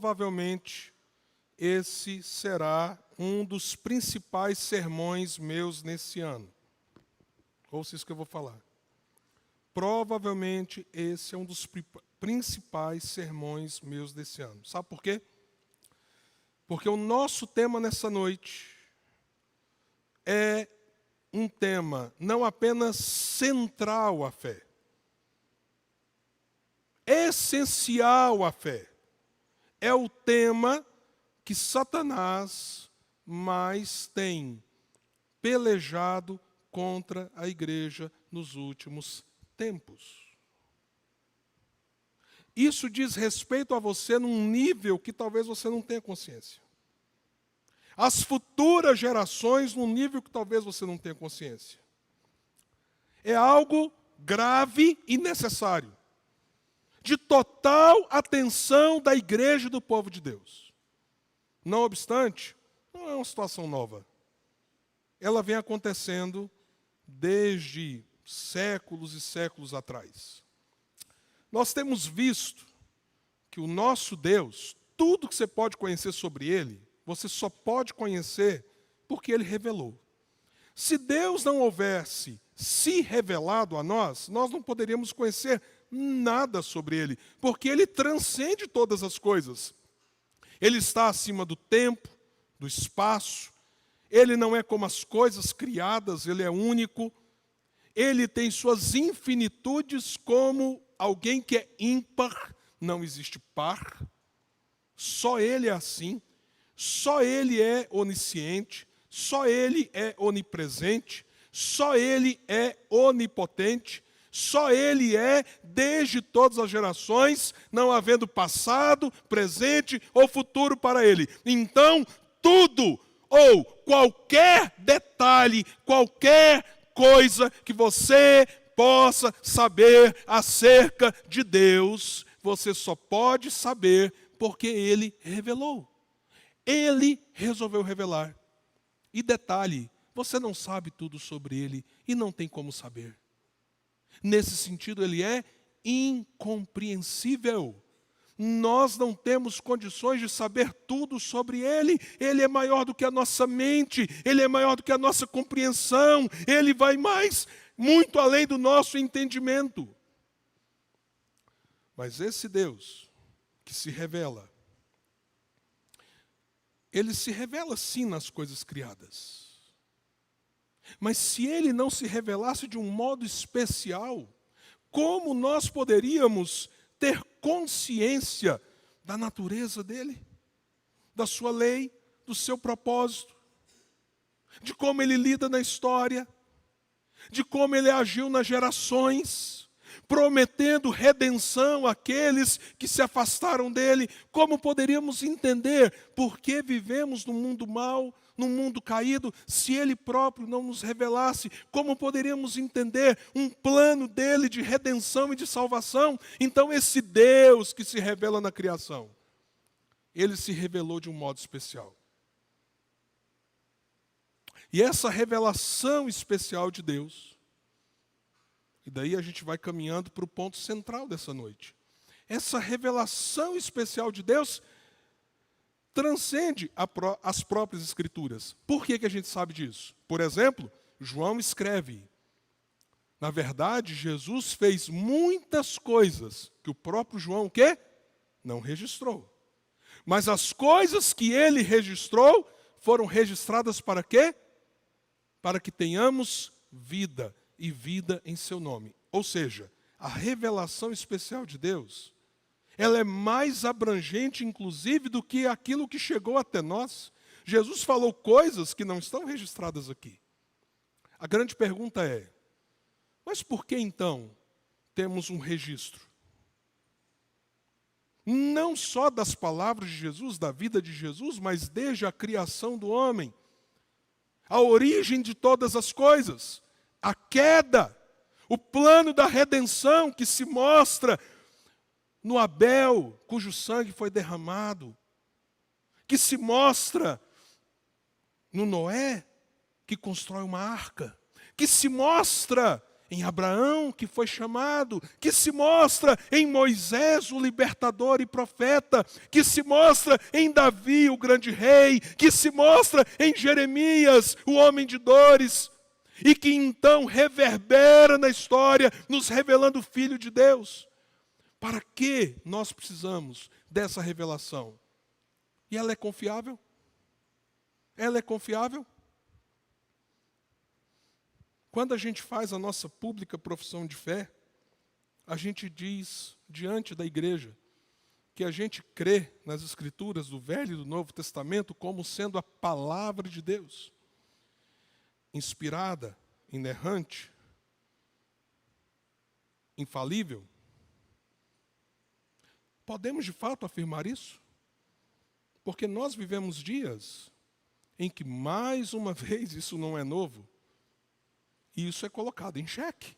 provavelmente esse será um dos principais sermões meus nesse ano. Ouça isso que eu vou falar. Provavelmente esse é um dos principais sermões meus desse ano. Sabe por quê? Porque o nosso tema nessa noite é um tema não apenas central à fé, essencial à fé. É o tema que Satanás mais tem pelejado contra a igreja nos últimos tempos. Isso diz respeito a você num nível que talvez você não tenha consciência. As futuras gerações num nível que talvez você não tenha consciência. É algo grave e necessário, de total atenção da igreja e do povo de Deus. Não obstante, não é uma situação nova. Ela vem acontecendo desde séculos e séculos atrás. Nós temos visto que o nosso Deus, tudo que você pode conhecer sobre Ele, você só pode conhecer porque Ele revelou. Se Deus não houvesse se revelado a nós, nós não poderíamos conhecer nada sobre Ele, porque Ele transcende todas as coisas. Ele está acima do tempo, do espaço, Ele não é como as coisas criadas, Ele é único, Ele tem suas infinitudes como alguém que é ímpar, não existe par, só Ele é assim, só Ele é onisciente, só Ele é onipresente, só Ele é onipotente, só Ele é desde todas as gerações, não havendo passado, presente ou futuro para Ele. Então, tudo ou qualquer detalhe, qualquer coisa que você possa saber acerca de Deus, você só pode saber porque Ele revelou. Ele resolveu revelar. E detalhe, você não sabe tudo sobre Ele e não tem como saber. Nesse sentido, Ele é incompreensível. Nós não temos condições de saber tudo sobre Ele. Ele é maior do que a nossa mente, Ele é maior do que a nossa compreensão, Ele vai mais, muito além do nosso entendimento. Mas esse Deus que se revela, Ele se revela sim nas coisas criadas. Mas se Ele não se revelasse de um modo especial, como nós poderíamos ter consciência da natureza dEle, da sua lei, do seu propósito, de como Ele lida na história, de como Ele agiu nas gerações, prometendo redenção àqueles que se afastaram dEle? Como poderíamos entender por que vivemos num mundo mau, num mundo caído, se Ele próprio não nos revelasse? Como poderíamos entender um plano dEle de redenção e de salvação? Então esse Deus que se revela na criação, Ele se revelou de um modo especial. E essa revelação especial de Deus, e daí a gente vai caminhando para o ponto central dessa noite. Essa revelação especial de Deus transcende as próprias Escrituras. Por que a gente sabe disso? Por exemplo, João escreve: na verdade, Jesus fez muitas coisas que o próprio João, o quê? Não registrou. Mas as coisas que ele registrou foram registradas para quê? Para que tenhamos vida, e vida em seu nome. Ou seja, a revelação especial de Deus, ela é mais abrangente, inclusive, do que aquilo que chegou até nós. Jesus falou coisas que não estão registradas aqui. A grande pergunta é: mas por que então temos um registro? Não só das palavras de Jesus, da vida de Jesus, mas desde a criação do homem, a origem de todas as coisas, a queda, o plano da redenção que se mostra no Abel, cujo sangue foi derramado, que se mostra no Noé, que constrói uma arca, que se mostra em Abraão, que foi chamado, que se mostra em Moisés, o libertador e profeta, que se mostra em Davi, o grande rei, que se mostra em Jeremias, o homem de dores, e que então reverbera na história, nos revelando o Filho de Deus. Para que nós precisamos dessa revelação? E ela é confiável? Ela é confiável? Quando a gente faz a nossa pública profissão de fé, a gente diz diante da igreja que a gente crê nas Escrituras do Velho e do Novo Testamento como sendo a palavra de Deus, inspirada, inerrante, infalível. Podemos de fato afirmar isso? Porque nós vivemos dias em que, mais uma vez, isso não é novo, e isso é colocado em xeque.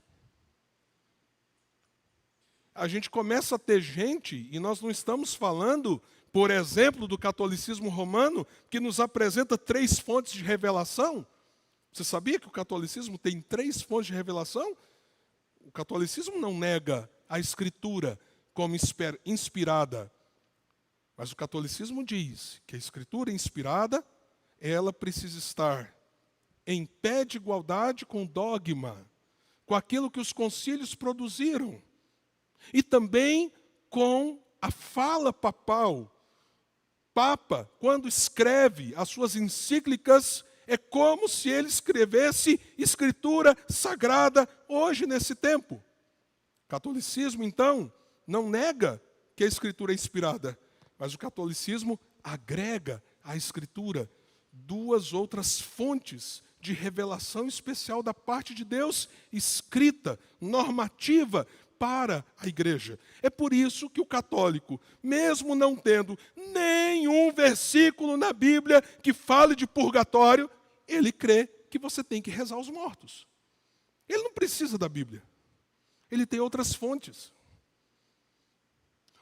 A gente começa a ter gente, e nós não estamos falando, por exemplo, do catolicismo romano, que nos apresenta 3 fontes de revelação. Você sabia que o catolicismo tem 3 fontes de revelação? O catolicismo não nega a Escritura como inspirada, mas o catolicismo diz que a Escritura inspirada, ela precisa estar em pé de igualdade com o dogma, com aquilo que os concílios produziram, e também com a fala papal. Papa, quando escreve as suas encíclicas, é como se ele escrevesse escritura sagrada hoje, nesse tempo. O catolicismo, então, não nega que a Escritura é inspirada, mas o catolicismo agrega à Escritura 2 outras fontes de revelação especial da parte de Deus, escrita, normativa para a igreja. É por isso que o católico, mesmo não tendo nenhum versículo na Bíblia que fale de purgatório, ele crê que você tem que rezar os mortos. Ele não precisa da Bíblia. Ele tem outras fontes.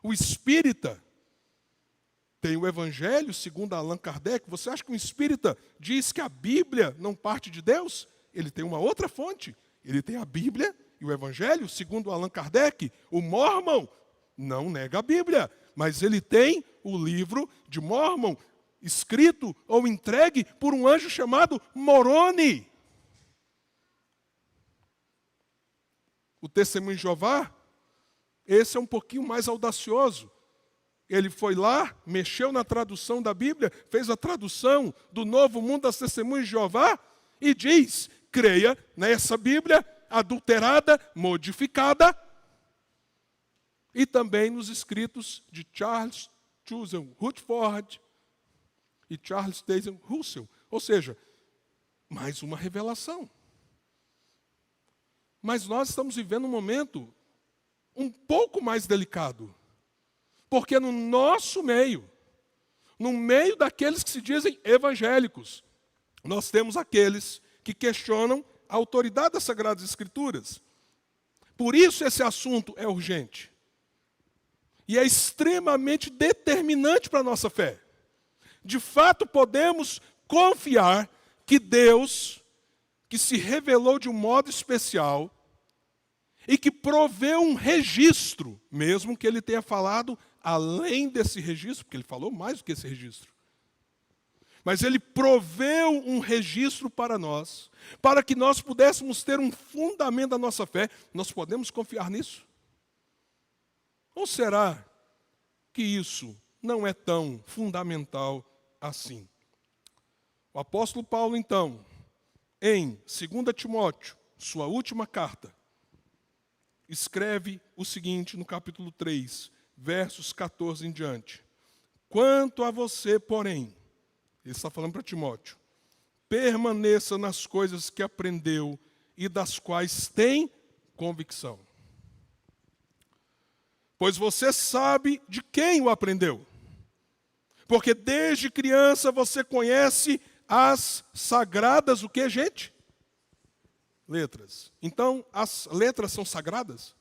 O espírita tem o Evangelho, segundo Allan Kardec. Você acha que um espírita diz que a Bíblia não parte de Deus? Ele tem uma outra fonte. Ele tem a Bíblia e o Evangelho, segundo Allan Kardec. O Mormon não nega a Bíblia, mas ele tem o livro de Mormon, escrito ou entregue por um anjo chamado Moroni. O Testemunho de Jeová, esse é um pouquinho mais audacioso. Ele foi lá, mexeu na tradução da Bíblia, fez a tradução do Novo Mundo das Testemunhas de Jeová e diz: creia nessa Bíblia adulterada, modificada, e também nos escritos de Charles Chosen Rutherford e Charles Taze Russell. Ou seja, mais uma revelação. Mas nós estamos vivendo um momento um pouco mais delicado. Porque no nosso meio, no meio daqueles que se dizem evangélicos, nós temos aqueles que questionam a autoridade das Sagradas Escrituras. Por isso esse assunto é urgente. E é extremamente determinante para a nossa fé. De fato, podemos confiar que Deus, que se revelou de um modo especial e que proveu um registro, mesmo que ele tenha falado além desse registro, porque ele falou mais do que esse registro. Mas ele proveu um registro para nós, para que nós pudéssemos ter um fundamento da nossa fé. Nós podemos confiar nisso? Ou será que isso não é tão fundamental assim? O apóstolo Paulo, então, em 2 Timóteo, sua última carta, escreve o seguinte no capítulo 3, versos 14 em diante. Quanto a você, porém, ele está falando para Timóteo, permaneça nas coisas que aprendeu e das quais tem convicção. Pois você sabe de quem o aprendeu. Porque desde criança você conhece as sagradas, o que, gente? Letras. Então, as letras são sagradas?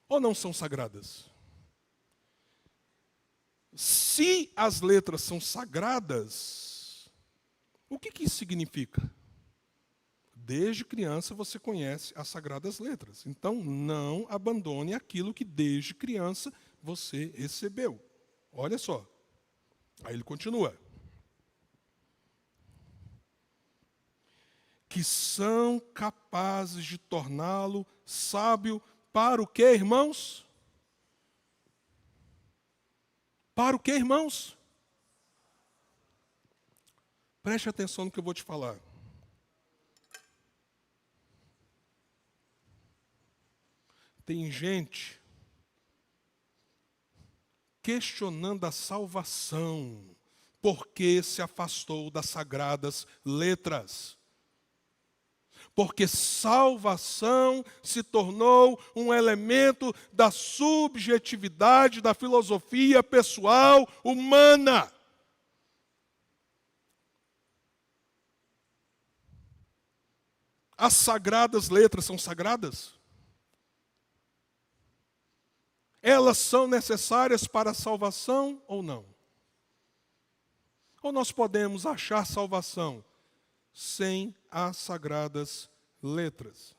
Ou não são sagradas? Se as letras são sagradas, o que isso significa? desde criança você conhece as Sagradas Letras. Então, não abandone aquilo que desde criança você recebeu. Olha só. Aí ele continua. Que são capazes de torná-lo sábio para o quê, irmãos? Para o quê, irmãos? Preste atenção no que eu vou te falar. Tem gente questionando a salvação porque se afastou das sagradas letras. Porque salvação se tornou um elemento da subjetividade da filosofia pessoal humana. As sagradas letras são sagradas? Elas são necessárias para a salvação ou não? Ou nós podemos achar salvação sem as sagradas letras?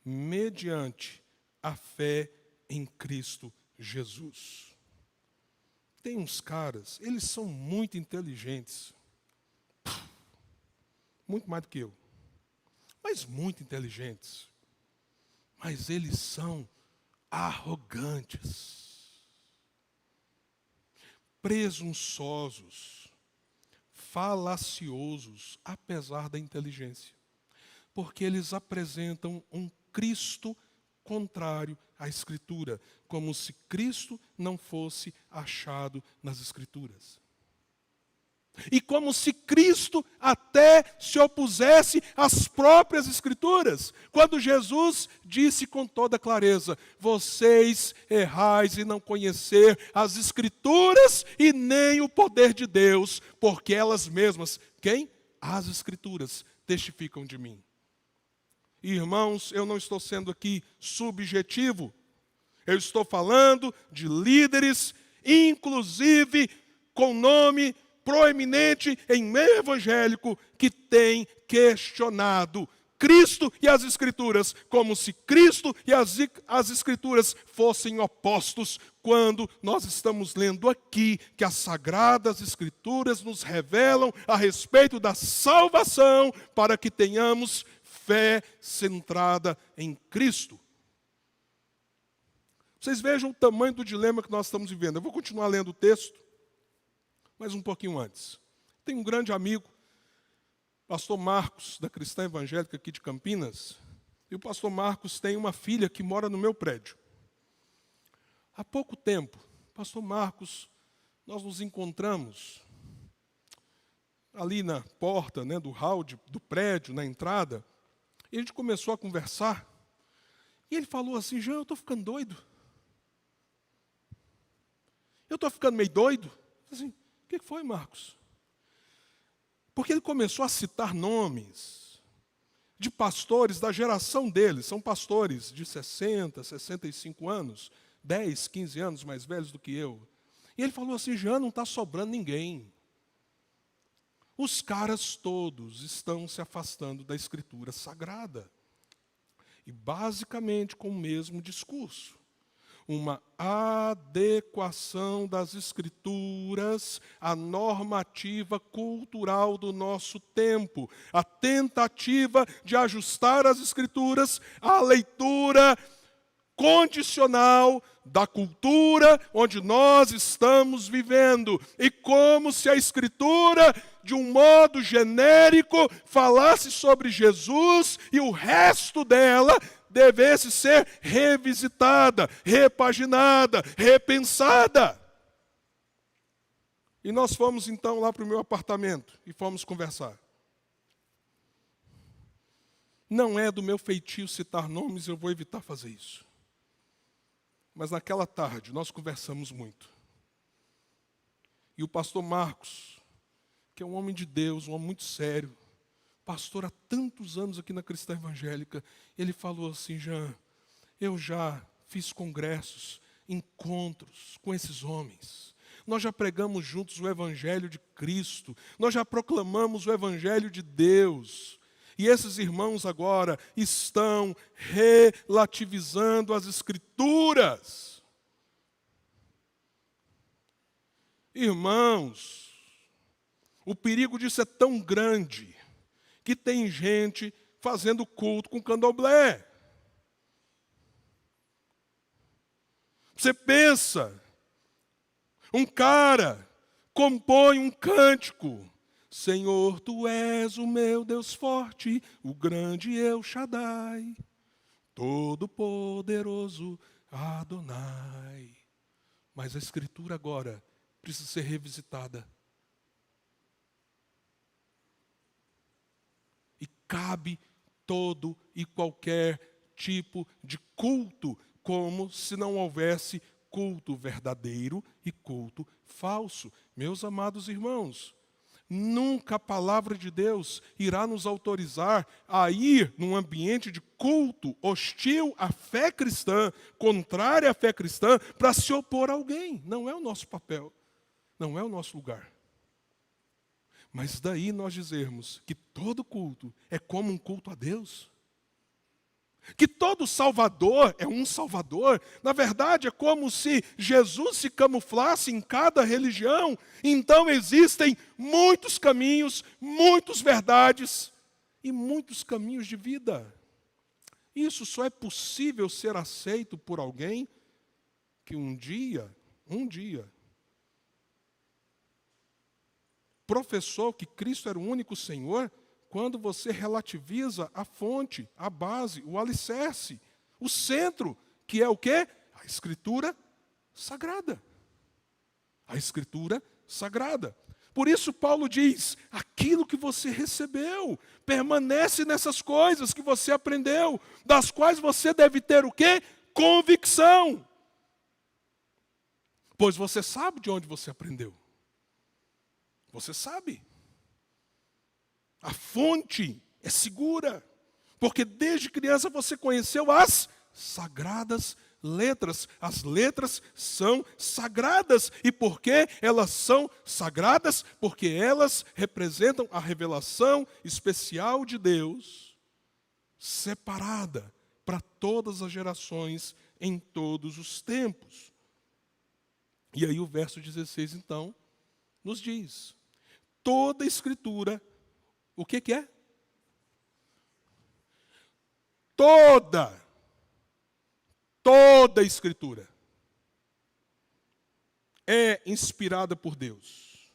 Mediante a fé em Cristo Jesus. Tem uns caras, eles são muito inteligentes. Muito mais do que eu. Mas muito inteligentes. Mas eles são arrogantes. Presunçosos. Falaciosos, apesar da inteligência. Porque eles apresentam um Cristo contrário à Escritura, como se Cristo não fosse achado nas Escrituras. E como se Cristo até se opusesse às próprias Escrituras. Quando Jesus disse com toda clareza, vocês errais em não conhecer as Escrituras e nem o poder de Deus, porque elas mesmas, quem? As Escrituras testificam de mim. Irmãos, eu não estou sendo aqui subjetivo. Eu estou falando de líderes, inclusive com nome proeminente em meio evangélico, que tem questionado Cristo e as Escrituras, como se Cristo e as Escrituras fossem opostos, quando nós estamos lendo aqui que as Sagradas Escrituras nos revelam a respeito da salvação, para que tenhamos fé centrada em Cristo. Vocês vejam o tamanho do dilema que nós estamos vivendo. Eu vou continuar lendo o texto, mas um pouquinho antes. Tem um grande amigo, pastor Marcos, da Cristã Evangélica aqui de Campinas, e o pastor Marcos tem uma filha que mora no meu prédio. Há pouco tempo, pastor Marcos, nós nos encontramos ali na porta, do hall do prédio, na entrada, e a gente começou a conversar, e ele falou assim, Jean, eu estou ficando doido. Eu estou ficando meio doido. Eu falei assim, o que foi, Marcos? Porque ele começou a citar nomes de pastores da geração dele. São pastores de 60, 65 anos, 10, 15 anos mais velhos do que eu. E ele falou assim, Jean, não está sobrando ninguém. Os caras todos estão se afastando da Escritura Sagrada. E basicamente com o mesmo discurso. Uma adequação das Escrituras à normativa cultural do nosso tempo. A tentativa de ajustar as Escrituras à leitura condicional da cultura onde nós estamos vivendo. E como se a Escritura, de um modo genérico, falasse sobre Jesus e o resto dela devesse ser revisitada, repaginada, repensada. E nós fomos então lá para o meu apartamento e fomos conversar. Não é do meu feitio citar nomes, eu vou evitar fazer isso. Mas naquela tarde nós conversamos muito. E o pastor Marcos, que é um homem de Deus, um homem muito sério, pastor há tantos anos aqui na Cristã Evangélica, ele falou assim, Jean, eu já fiz congressos encontros com esses homens. Nós já pregamos juntos o Evangelho de Cristo. Nós já proclamamos o Evangelho de Deus. E esses irmãos agora estão relativizando as Escrituras. Irmãos, o perigo disso é tão grande que tem gente fazendo culto com candomblé. Você pensa, um cara compõe um cântico: Senhor, Tu és o meu Deus forte, o grande El Shaddai, Todo-Poderoso Adonai. Mas a Escritura agora precisa ser revisitada. E cabe todo e qualquer tipo de culto, como se não houvesse culto verdadeiro e culto falso. Meus amados irmãos, nunca a palavra de Deus irá nos autorizar a ir num ambiente de culto hostil à fé cristã, contrária à fé cristã, para se opor a alguém. Não é o nosso papel, não é o nosso lugar. Mas daí nós dizermos que todo culto é como um culto a Deus, que todo Salvador é um Salvador, na verdade é como se Jesus se camuflasse em cada religião. Então existem muitos caminhos, muitas verdades e muitos caminhos de vida. Isso só é possível ser aceito por alguém que um dia, professou que Cristo era o único Senhor, quando você relativiza a fonte, a base, o alicerce, o centro, que é o quê? A Escritura Sagrada. A Escritura Sagrada. Por isso Paulo diz, aquilo que você recebeu, permanece nessas coisas que você aprendeu, das quais você deve ter o quê? Convicção. Pois você sabe de onde você aprendeu. Você sabe. A fonte é segura, porque desde criança você conheceu as sagradas letras. As letras são sagradas. E por que elas são sagradas? Porque elas representam a revelação especial de Deus, separada para todas as gerações, em todos os tempos. E aí o verso 16, então, nos diz: toda a Escritura, o que é? Toda a Escritura é inspirada por Deus.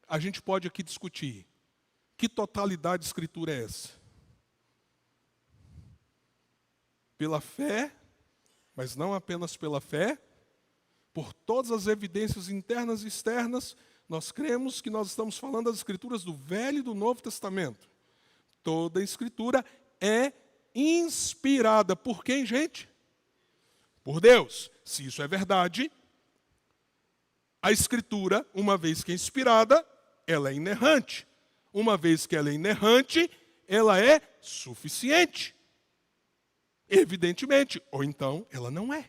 A gente pode aqui discutir que totalidade de Escritura é essa? Pela fé, mas não apenas pela fé, por todas as evidências internas e externas, nós cremos que nós estamos falando das Escrituras do Velho e do Novo Testamento. Toda a Escritura é inspirada por quem, gente? Por Deus. Se isso é verdade, a Escritura, uma vez que é inspirada, ela é inerrante. Uma vez que ela é inerrante, ela é suficiente. Evidentemente, ou então ela não é.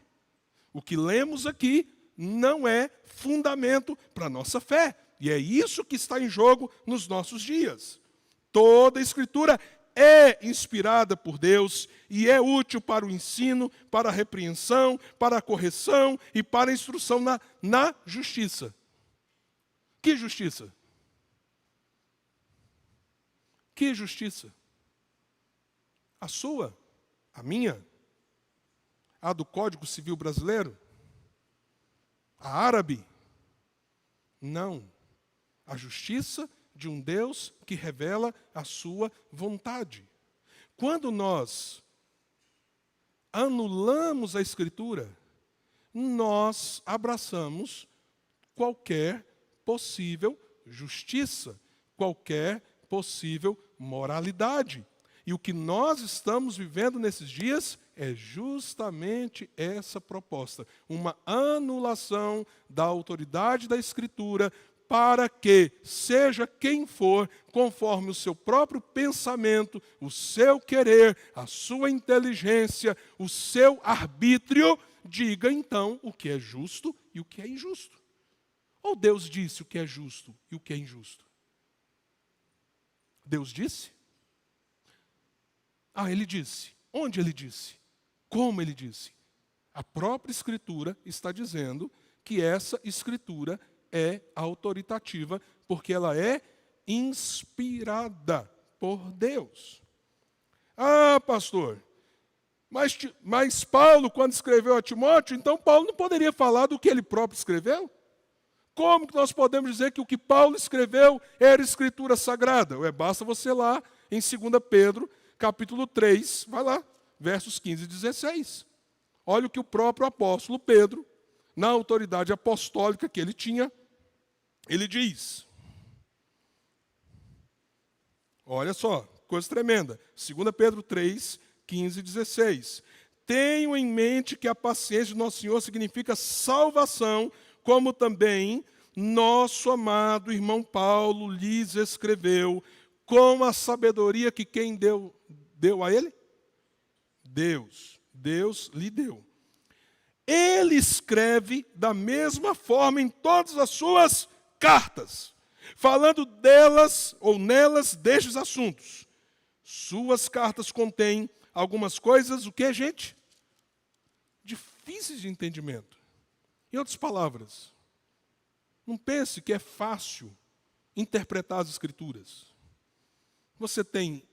O que lemos aqui não é fundamento para a nossa fé. E é isso que está em jogo nos nossos dias. Toda a Escritura é inspirada por Deus e é útil para o ensino, para a repreensão, para a correção e para a instrução na justiça. Que justiça? Que justiça? A sua? A minha? A do Código Civil Brasileiro? A árabe? Não. A justiça de um Deus que revela a sua vontade. Quando nós anulamos a Escritura, nós abraçamos qualquer possível justiça, qualquer possível moralidade. E o que nós estamos vivendo nesses dias é justamente essa proposta, uma anulação da autoridade da Escritura, para que, seja quem for, conforme o seu próprio pensamento, o seu querer, a sua inteligência, o seu arbítrio, diga então o que é justo e o que é injusto. Ou Deus disse o que é justo e o que é injusto? Deus disse? Ele disse. Onde ele disse? Como ele disse? A própria Escritura está dizendo que essa Escritura é autoritativa, porque ela é inspirada por Deus. Pastor, mas Paulo, quando escreveu a Timóteo, então Paulo não poderia falar do que ele próprio escreveu? Como que nós podemos dizer que o que Paulo escreveu era Escritura Sagrada? Basta você ir lá em 2 Pedro, capítulo 3, vai lá, versos 15 e 16. Olha o que o próprio apóstolo Pedro, na autoridade apostólica que ele tinha, ele diz. Olha só, coisa tremenda. 2 Pedro 3, 15 e 16. Tenho em mente que a paciência do nosso Senhor significa salvação, como também nosso amado irmão Paulo lhes escreveu, com a sabedoria que quem deu a ele? Deus lhe deu. Ele escreve da mesma forma em todas as suas cartas, falando delas ou nelas destes assuntos. Suas cartas contêm algumas coisas, o que, gente? Difíceis de entendimento. Em outras palavras, não pense que é fácil interpretar as Escrituras. Você tem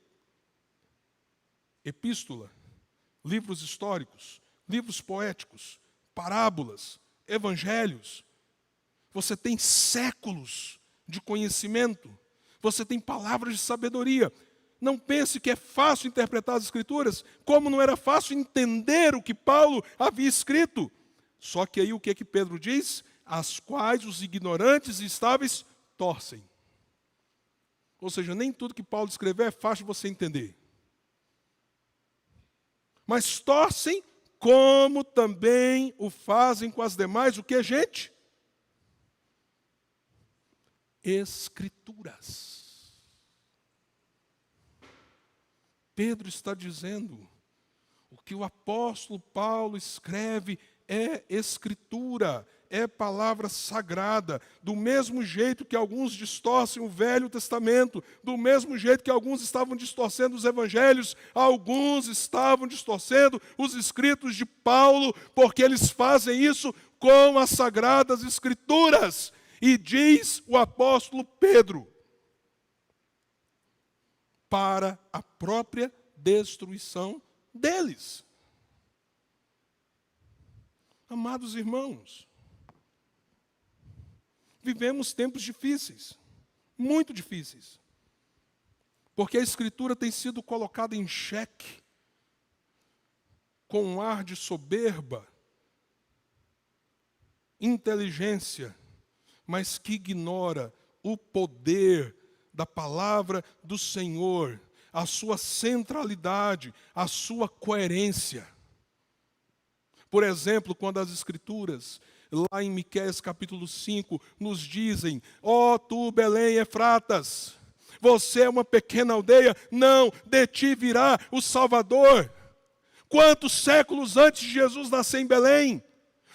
epístola, livros históricos, livros poéticos, parábolas, evangelhos. Você tem séculos de conhecimento. Você tem palavras de sabedoria. Não pense que é fácil interpretar as Escrituras, como não era fácil entender o que Paulo havia escrito. Só que aí o que Pedro diz? As quais os ignorantes e estáveis torcem. Ou seja, nem tudo que Paulo escreveu é fácil de você entender. Mas torcem como também o fazem com as demais, o que, gente? Escrituras. Pedro está dizendo, o que o apóstolo Paulo escreve é Escritura, é palavra sagrada, do mesmo jeito que alguns distorcem o Velho Testamento, do mesmo jeito que alguns estavam distorcendo os evangelhos, alguns estavam distorcendo os escritos de Paulo, porque eles fazem isso com as sagradas Escrituras. E diz o apóstolo Pedro, para a própria destruição deles. Amados irmãos, vivemos tempos difíceis, muito difíceis, porque a Escritura tem sido colocada em xeque, com um ar de soberba, inteligência, mas que ignora o poder da palavra do Senhor, a sua centralidade, a sua coerência. Por exemplo, quando as Escrituras, lá em Miqueias capítulo 5, nos dizem, tu Belém Efratas, você é uma pequena aldeia, não, de ti virá o Salvador. Quantos séculos antes de Jesus nascer em Belém?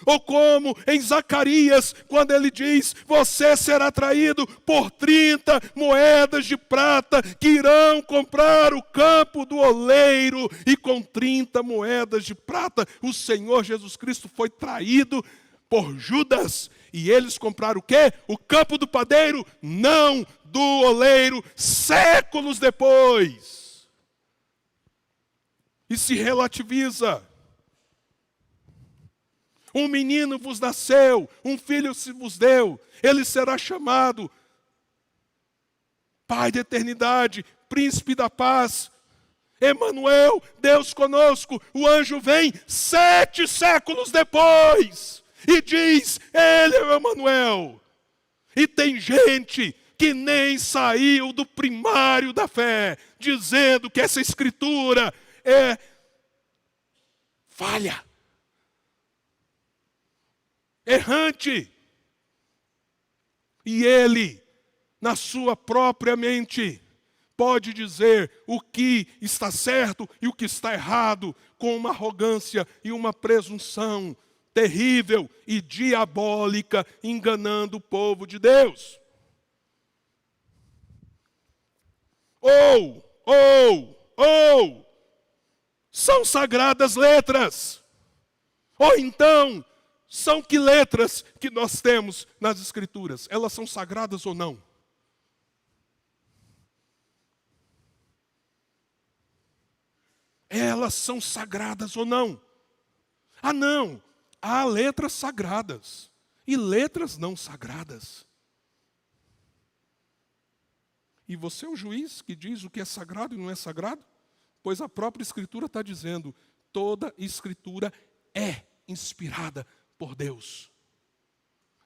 Ou como em Zacarias, quando ele diz, você será traído por 30 moedas de prata, que irão comprar o campo do oleiro, e com 30 moedas de prata, o Senhor Jesus Cristo foi traído por Judas, e eles compraram o quê? O campo do padeiro? Não, do oleiro, séculos depois. E se relativiza. Um menino vos nasceu, um filho se vos deu, ele será chamado Pai da eternidade, Príncipe da paz, Emanuel, Deus conosco. O anjo vem 7 séculos depois e diz, ele é o Emanuel. E tem gente que nem saiu do primário da fé, dizendo que essa Escritura é falha, errante. E ele, na sua própria mente, pode dizer o que está certo e o que está errado, com uma arrogância e uma presunção terrível e diabólica, enganando o povo de Deus. Ou, são sagradas letras. Ou então, são que letras que nós temos nas Escrituras? Elas são sagradas ou não? Elas são sagradas ou não? Ah, não. Há letras sagradas e letras não sagradas. E você é o juiz que diz o que é sagrado e não é sagrado? Pois a própria Escritura está dizendo, toda Escritura é inspirada por Deus.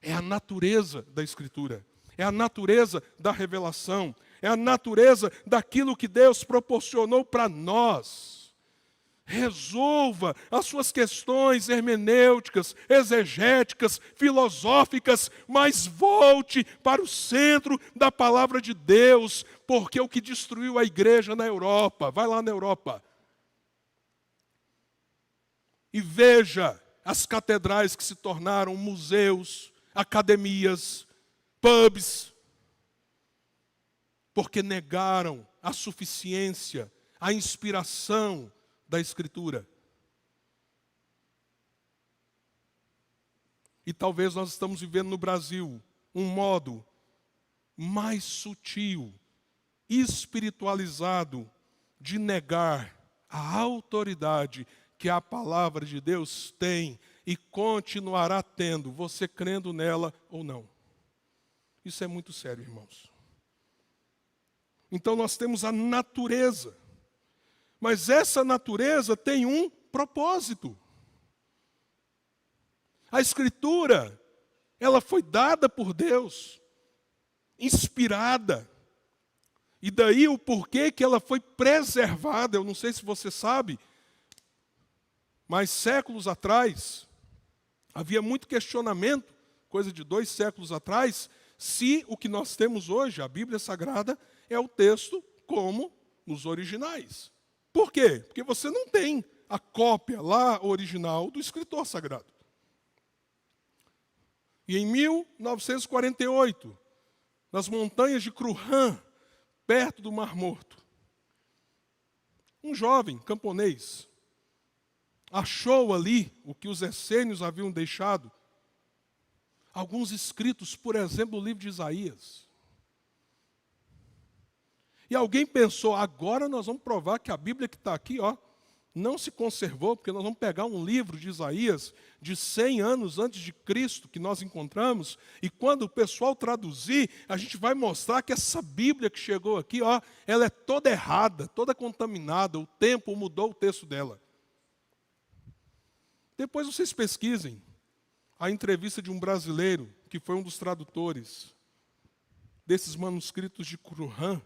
É a natureza da Escritura, é a natureza da revelação, é a natureza daquilo que Deus proporcionou para nós. Resolva as suas questões hermenêuticas, exegéticas, filosóficas, mas volte para o centro da palavra de Deus, porque o que destruiu a igreja na Europa, vai lá na Europa, e veja as catedrais que se tornaram museus, academias, pubs, porque negaram a suficiência, a inspiração da Escritura. E talvez nós estamos vivendo no Brasil um modo mais sutil, espiritualizado, de negar a autoridade que a palavra de Deus tem e continuará tendo, você crendo nela ou não. Isso é muito sério, irmãos. Então nós temos a natureza. Mas essa natureza tem um propósito. A Escritura, ela foi dada por Deus, inspirada. E daí o porquê que ela foi preservada, eu não sei se você sabe, mas séculos atrás, havia muito questionamento, coisa de 2 séculos atrás, se o que nós temos hoje, a Bíblia Sagrada, é o texto como nos originais. Por quê? Porque você não tem a cópia lá original do escritor sagrado. E em 1948, nas montanhas de Qumran, perto do Mar Morto, um jovem camponês achou ali o que os essênios haviam deixado, alguns escritos, por exemplo, o livro de Isaías. E alguém pensou, agora nós vamos provar que a Bíblia que está aqui, não se conservou, porque nós vamos pegar um livro de Isaías de 100 anos antes de Cristo, que nós encontramos, e quando o pessoal traduzir, a gente vai mostrar que essa Bíblia que chegou aqui, ela é toda errada, toda contaminada, o tempo mudou o texto dela. Depois vocês pesquisem a entrevista de um brasileiro, que foi um dos tradutores desses manuscritos de Qumran,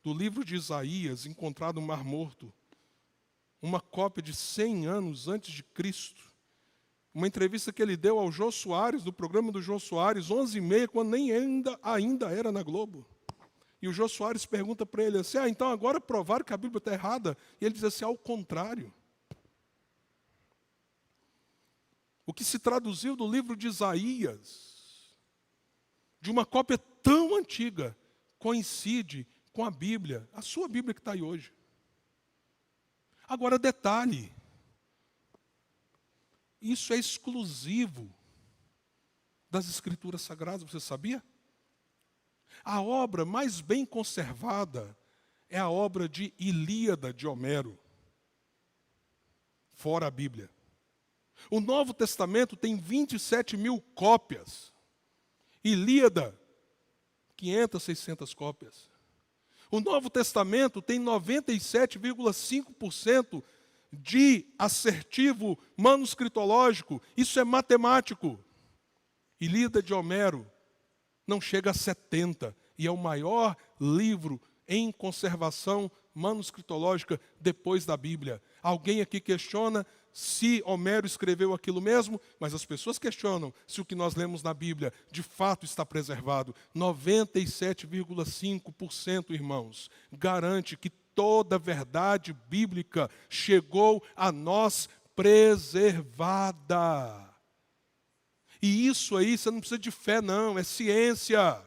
do livro de Isaías, encontrado no Mar Morto, uma cópia de 100 anos antes de Cristo. Uma entrevista que ele deu ao Jô Soares, no programa do Jô Soares, 11h30, quando nem ainda era na Globo. E o Jô Soares pergunta para ele assim, então agora provaram que a Bíblia está errada? E ele diz assim, ao contrário. O que se traduziu do livro de Isaías, de uma cópia tão antiga, coincide com a Bíblia, a sua Bíblia que está aí hoje. Agora, detalhe, isso é exclusivo das Escrituras Sagradas, você sabia? A obra mais bem conservada é a obra de Ilíada de Homero, fora a Bíblia. O Novo Testamento tem 27.000 cópias. Ilíada, 500, 600 cópias. O Novo Testamento tem 97,5% de assertivo manuscritológico. Isso é matemático. Ilíada de Homero não chega a 70%. E é o maior livro em conservação manuscritológica depois da Bíblia. Alguém aqui questiona se Homero escreveu aquilo mesmo, mas as pessoas questionam se o que nós lemos na Bíblia de fato está preservado. 97,5%, irmãos, garante que toda a verdade bíblica chegou a nós preservada. E isso aí, você não precisa de fé não, é ciência.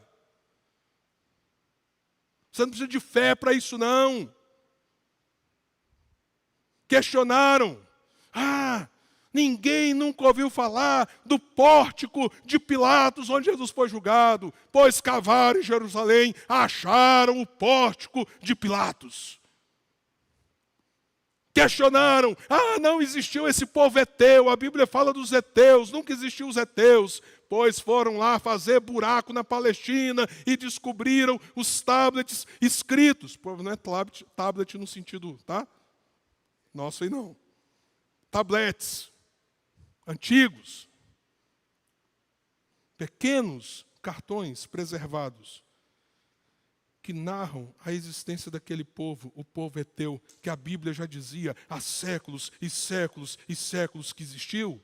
Você não precisa de fé para isso não. Questionaram. Ninguém nunca ouviu falar do pórtico de Pilatos, onde Jesus foi julgado. Pois cavaram em Jerusalém, acharam o pórtico de Pilatos. Questionaram, não existiu esse povo heteu, a Bíblia fala dos heteus, nunca existiu os heteus. Pois foram lá fazer buraco na Palestina e descobriram os tablets escritos. Não é tablet no sentido, tá? Nossa, aí não. Tablets antigos, pequenos cartões preservados, que narram a existência daquele povo, o povo heteu, que a Bíblia já dizia há séculos e séculos e séculos que existiu.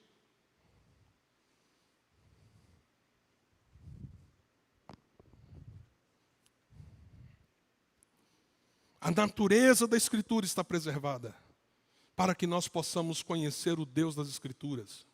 A natureza da Escritura está preservada, para que nós possamos conhecer o Deus das Escrituras.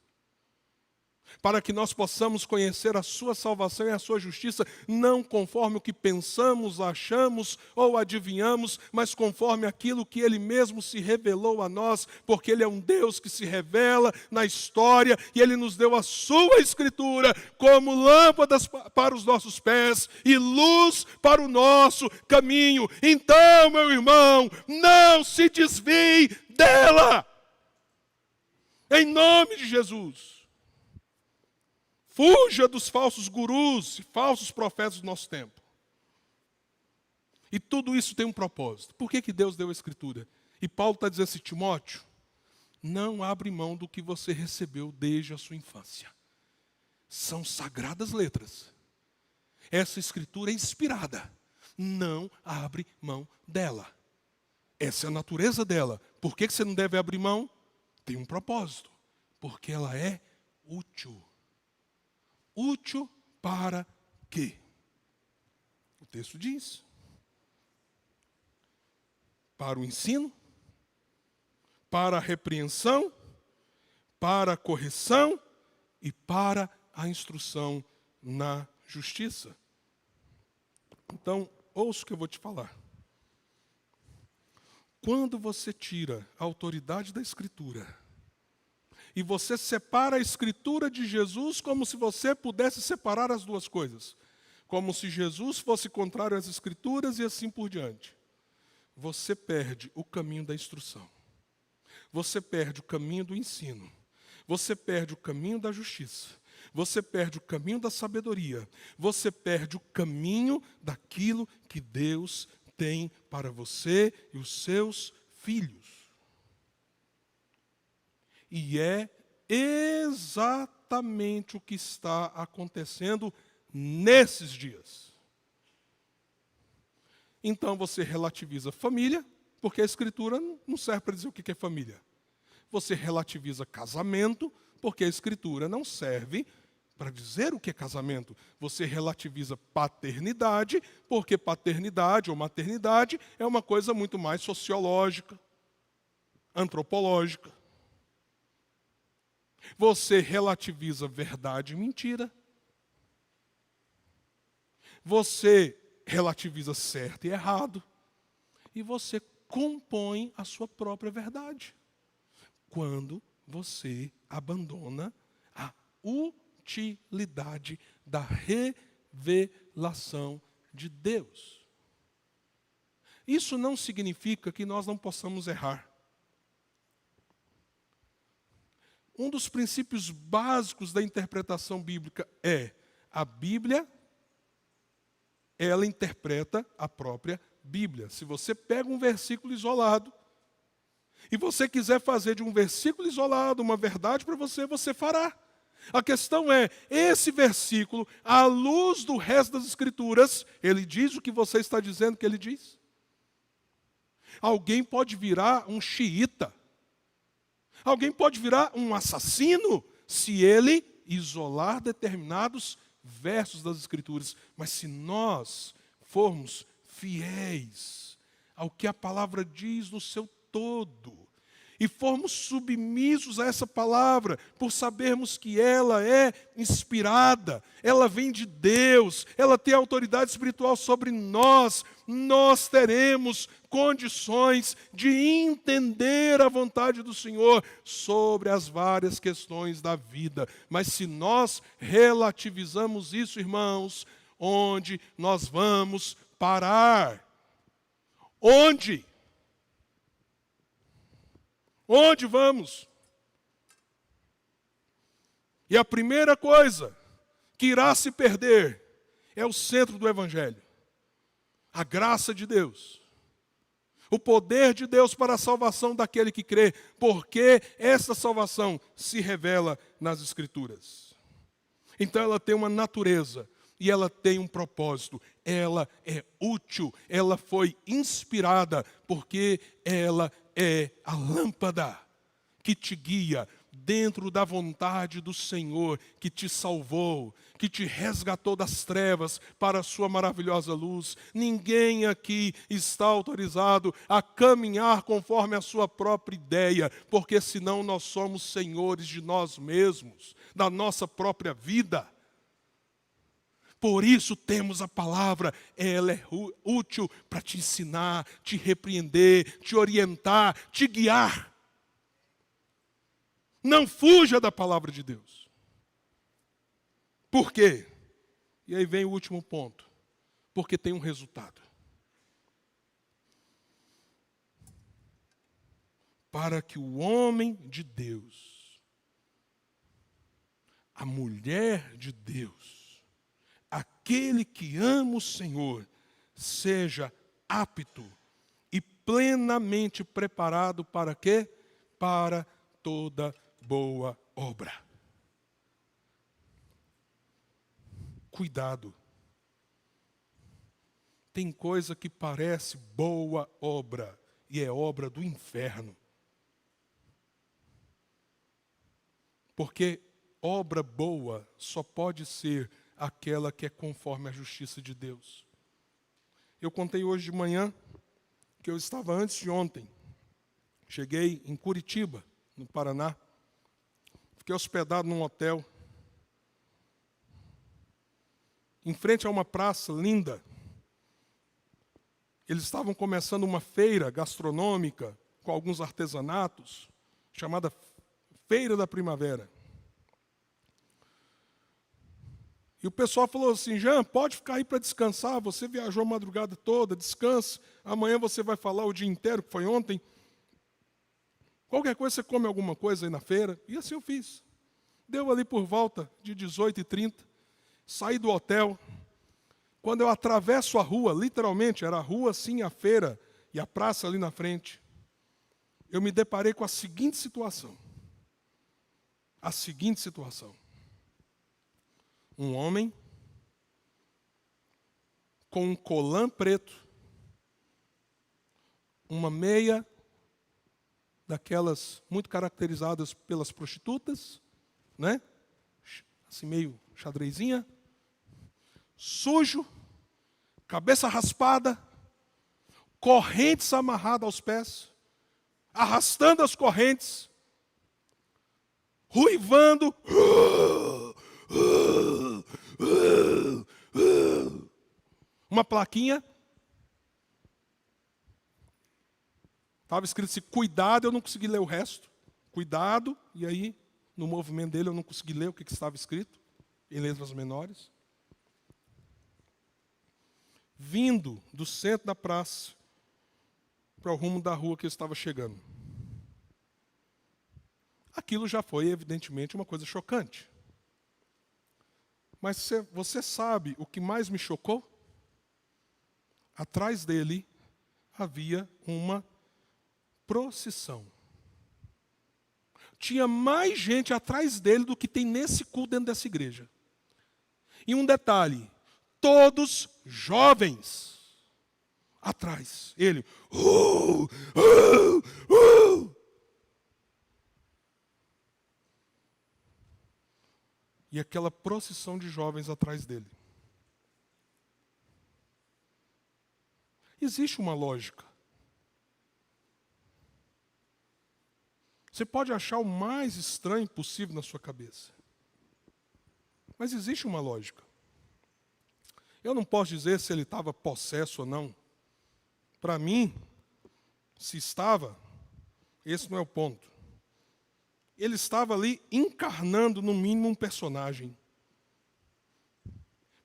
Para que nós possamos conhecer a sua salvação e a sua justiça, não conforme o que pensamos, achamos ou adivinhamos, mas conforme aquilo que Ele mesmo se revelou a nós, porque Ele é um Deus que se revela na história e Ele nos deu a sua Escritura como lâmpadas para os nossos pés e luz para o nosso caminho. Então, meu irmão, não se desvie dela, em nome de Jesus. Fuja dos falsos gurus e falsos profetas do nosso tempo. E tudo isso tem um propósito. Por que Deus deu a Escritura? E Paulo está dizendo assim, Timóteo, não abre mão do que você recebeu desde a sua infância. São sagradas letras. Essa Escritura é inspirada. Não abre mão dela. Essa é a natureza dela. Por que você não deve abrir mão? Tem um propósito. Porque ela é útil. Útil para quê? O texto diz. Para o ensino, para a repreensão, para a correção e para a instrução na justiça. Então, ouça o que eu vou te falar. Quando você tira a autoridade da Escritura e você separa a Escritura de Jesus como se você pudesse separar as duas coisas, como se Jesus fosse contrário às Escrituras e assim por diante, você perde o caminho da instrução. Você perde o caminho do ensino. Você perde o caminho da justiça. Você perde o caminho da sabedoria. Você perde o caminho daquilo que Deus tem para você e os seus filhos. E é exatamente o que está acontecendo nesses dias. Então você relativiza família, porque a Escritura não serve para dizer o que é família. Você relativiza casamento, porque a Escritura não serve para dizer o que é casamento. Você relativiza paternidade, porque paternidade ou maternidade é uma coisa muito mais sociológica, antropológica. Você relativiza verdade e mentira. Você relativiza certo e errado. E você compõe a sua própria verdade. Quando você abandona a utilidade da revelação de Deus. Isso não significa que nós não possamos errar. Um dos princípios básicos da interpretação bíblica é a Bíblia, ela interpreta a própria Bíblia. Se você pega um versículo isolado e você quiser fazer de um versículo isolado uma verdade para você, você fará. A questão é, esse versículo, à luz do resto das Escrituras, ele diz o que você está dizendo que ele diz? Alguém pode virar um xiita. Alguém pode virar um assassino se ele isolar determinados versos das Escrituras. Mas se nós formos fiéis ao que a palavra diz no seu todo, e formos submissos a essa palavra, por sabermos que ela é inspirada, ela vem de Deus, ela tem autoridade espiritual sobre nós, nós teremos condições de entender a vontade do Senhor sobre as várias questões da vida. Mas se nós relativizamos isso, irmãos, onde nós vamos parar? Onde? Onde vamos? E a primeira coisa que irá se perder é o centro do Evangelho. A graça de Deus. O poder de Deus para a salvação daquele que crê, porque essa salvação se revela nas Escrituras. Então ela tem uma natureza e ela tem um propósito. Ela é útil, ela foi inspirada, porque ela é a lâmpada que te guia dentro da vontade do Senhor, que te salvou, que te resgatou das trevas para a sua maravilhosa luz. Ninguém aqui está autorizado a caminhar conforme a sua própria ideia, porque senão nós somos senhores de nós mesmos, da nossa própria vida. Por isso temos a palavra, ela é útil para te ensinar, te repreender, te orientar, te guiar. Não fuja da palavra de Deus. Por quê? E aí vem o último ponto. Porque tem um resultado. Para que o homem de Deus, a mulher de Deus, aquele que ama o Senhor, seja apto e plenamente preparado para quê? Para toda boa obra. Cuidado. Tem coisa que parece boa obra e é obra do inferno. Porque obra boa só pode ser aquela que é conforme a justiça de Deus. Eu contei hoje de manhã que eu estava antes de ontem. Cheguei em Curitiba, no Paraná. Fiquei hospedado num hotel. Em frente a uma praça linda. Eles estavam começando uma feira gastronômica com alguns artesanatos, chamada Feira da Primavera. E o pessoal falou assim: Jean, pode ficar aí para descansar, você viajou a madrugada toda, descansa, amanhã você vai falar o dia inteiro, que foi ontem. Qualquer coisa, você come alguma coisa aí na feira. E assim eu fiz. Deu ali por volta de 18h30, saí do hotel. Quando eu atravesso a rua, literalmente, era a rua assim, a feira e a praça ali na frente, eu me deparei com a seguinte situação. A seguinte situação. Um homem com um colã preto, uma meia daquelas muito caracterizadas pelas prostitutas, né? Assim meio xadrezinha, sujo, cabeça raspada, correntes amarradas aos pés, arrastando as correntes, ruivando, uma plaquinha, estava escrito assim, cuidado, eu não consegui ler o resto, cuidado, e aí, no movimento dele, eu não consegui ler o que estava escrito, em letras menores. Vindo do centro da praça para o rumo da rua que eu estava chegando. Aquilo já foi, evidentemente, uma coisa chocante. Mas você sabe o que mais me chocou? Atrás dele havia uma procissão. Tinha mais gente atrás dele do que tem nesse culto dentro dessa igreja. E um detalhe, todos jovens atrás. Ele, E aquela procissão de jovens atrás dele. Existe uma lógica. Você pode achar o mais estranho possível na sua cabeça. Mas existe uma lógica. Eu não posso dizer se ele estava possesso ou não. Para mim, se estava, esse não é o ponto. Ele estava ali encarnando, no mínimo, um personagem.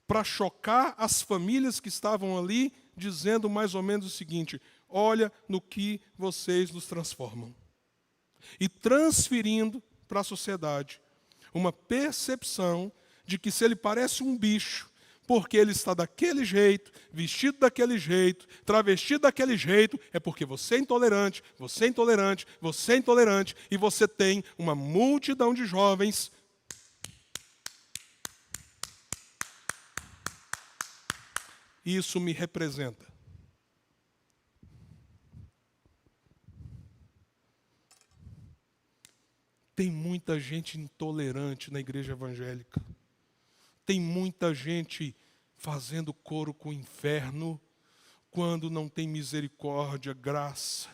Para chocar as famílias que estavam ali, dizendo mais ou menos o seguinte: olha no que vocês nos transformam. E transferindo para a sociedade uma percepção de que se ele parece um bicho, porque ele está daquele jeito, vestido daquele jeito, travestido daquele jeito, é porque você é intolerante, você é intolerante, você é intolerante, e você tem uma multidão de jovens isso me representa. Tem muita gente intolerante na igreja evangélica. Tem muita gente fazendo coro com o inferno quando não tem misericórdia, graça,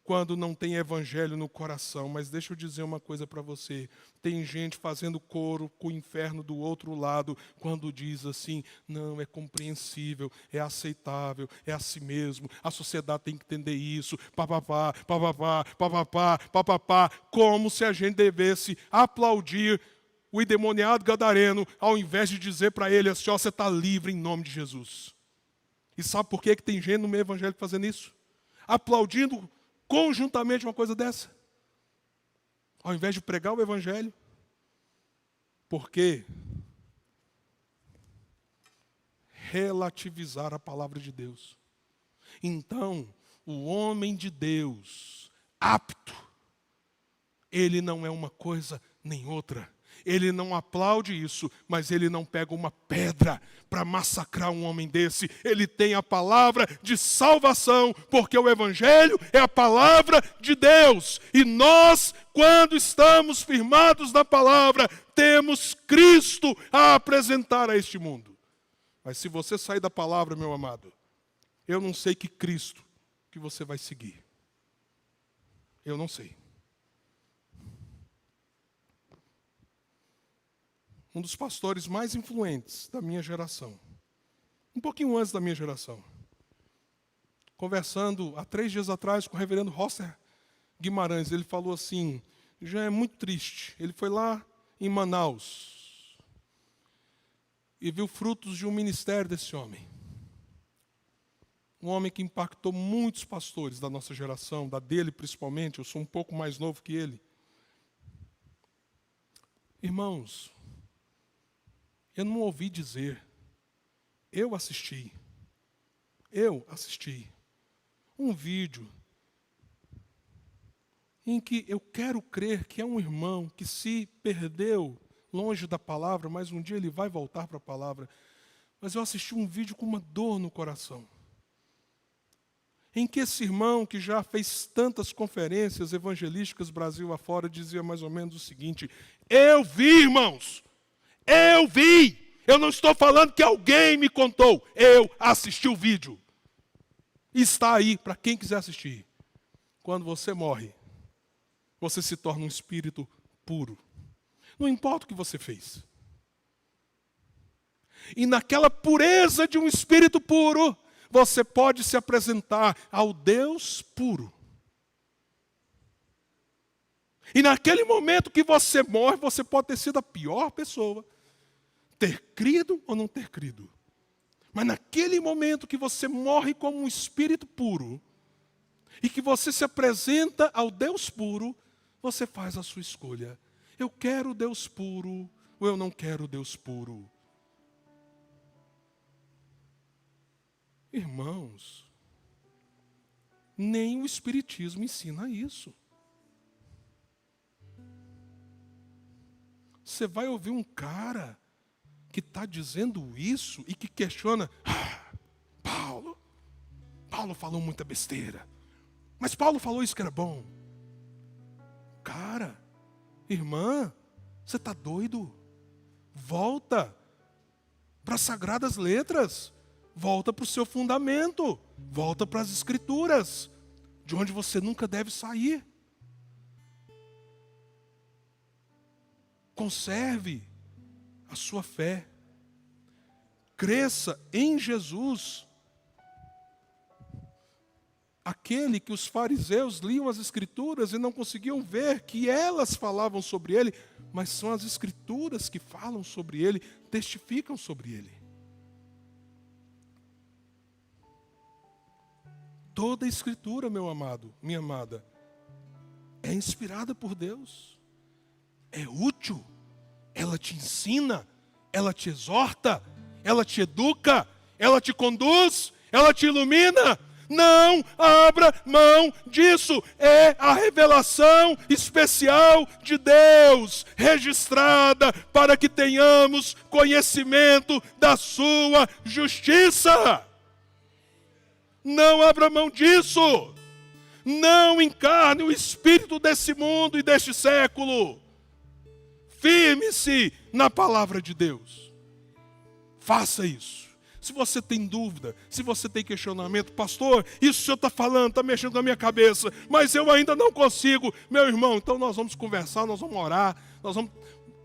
quando não tem evangelho no coração. Mas deixa eu dizer uma coisa para você. Tem gente fazendo coro com o inferno do outro lado quando diz assim: não, é compreensível, é aceitável, é assim mesmo, a sociedade tem que entender isso, papapá, papapá, papapá, papapá, como se a gente devesse aplaudir o endemoniado gadareno, ao invés de dizer para ele assim: ó, você está livre em nome de Jesus. E sabe por que tem gente no meio evangélico fazendo isso? Aplaudindo conjuntamente uma coisa dessa. Ao invés de pregar o evangelho. Porque relativizar a palavra de Deus. Então, o homem de Deus, apto, ele não é uma coisa nem outra. Ele não aplaude isso, mas ele não pega uma pedra para massacrar um homem desse. Ele tem a palavra de salvação, porque o evangelho é a palavra de Deus. E nós, quando estamos firmados na palavra, temos Cristo a apresentar a este mundo. Mas se você sair da palavra, meu amado, eu não sei que Cristo que você vai seguir. Eu não sei. Um dos pastores mais influentes da minha geração, um pouquinho antes da minha geração, conversando há 3 dias atrás com o reverendo Rosser Guimarães, ele falou assim: já é muito triste. Ele foi lá em Manaus e viu frutos de um ministério desse homem. Um homem que impactou muitos pastores da nossa geração, da dele principalmente. Eu sou um pouco mais novo que ele. Irmãos, eu não ouvi dizer, eu assisti um vídeo em que eu quero crer que é um irmão que se perdeu longe da palavra, mas um dia ele vai voltar para a palavra. Mas eu assisti um vídeo com uma dor no coração, em que esse irmão, que já fez tantas conferências evangelísticas Brasil afora, dizia mais ou menos o seguinte: eu vi, irmãos, eu vi. Eu não estou falando que alguém me contou. Eu assisti o vídeo. Está aí para quem quiser assistir. Quando você morre, você se torna um espírito puro. Não importa o que você fez. E naquela pureza de um espírito puro, você pode se apresentar ao Deus puro. E naquele momento que você morre, você pode ter sido a pior pessoa. Ter crido ou não ter crido. Mas naquele momento que você morre como um espírito puro, e que você se apresenta ao Deus puro, você faz a sua escolha. Eu quero o Deus puro, ou eu não quero o Deus puro. Irmãos, nem o Espiritismo ensina isso. Você vai ouvir um cara que está dizendo isso e que questiona: Paulo falou muita besteira, mas Paulo falou isso que era bom. Cara, irmã, você está doido? Volta para as Sagradas Letras, volta para o seu fundamento, volta para as Escrituras, de onde você nunca deve sair. Conserve a sua fé. Cresça em Jesus. Aquele que os fariseus liam as Escrituras e não conseguiam ver que elas falavam sobre ele, mas são as Escrituras que falam sobre ele, testificam sobre ele. Toda a Escritura, meu amado, minha amada, é inspirada por Deus. É útil. Ela te ensina, ela te exorta, ela te educa, ela te conduz, ela te ilumina. Não abra mão disso. É a revelação especial de Deus, registrada para que tenhamos conhecimento da sua justiça. Não abra mão disso. Não encarne o espírito desse mundo e deste século. Firme-se na palavra de Deus. Faça isso. Se você tem dúvida, se você tem questionamento, pastor, isso que o senhor está falando, está mexendo com a minha cabeça, mas eu ainda não consigo. Meu irmão, então nós vamos conversar, nós vamos orar, nós vamos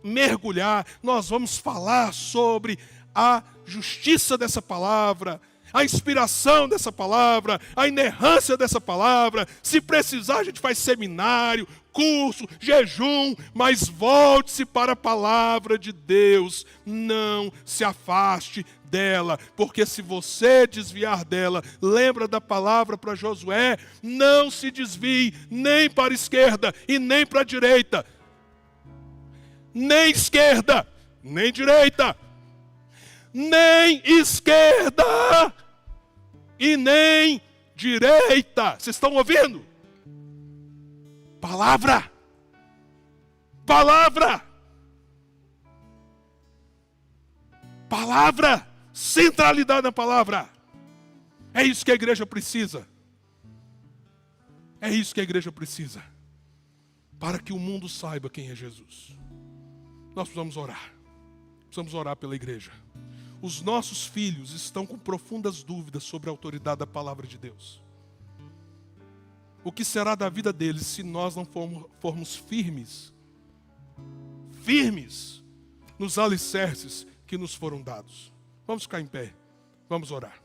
mergulhar, nós vamos falar sobre a justiça dessa palavra, a inspiração dessa palavra, a inerrância dessa palavra. Se precisar, a gente faz seminário, curso, jejum, mas volte-se para a palavra de Deus. Não se afaste dela, porque se você desviar dela, lembra da palavra para Josué, não se desvie nem para a esquerda e nem para a direita. Nem esquerda, nem direita. Nem esquerda e nem direita. Vocês estão ouvindo? Palavra. Palavra. Palavra. Centralidade na palavra. É isso que a igreja precisa. É isso que a igreja precisa. Para que o mundo saiba quem é Jesus. Nós precisamos orar. Precisamos orar pela igreja. Os nossos filhos estão com profundas dúvidas sobre a autoridade da palavra de Deus. O que será da vida deles se nós não formos firmes nos alicerces que nos foram dados? Vamos ficar em pé, vamos orar.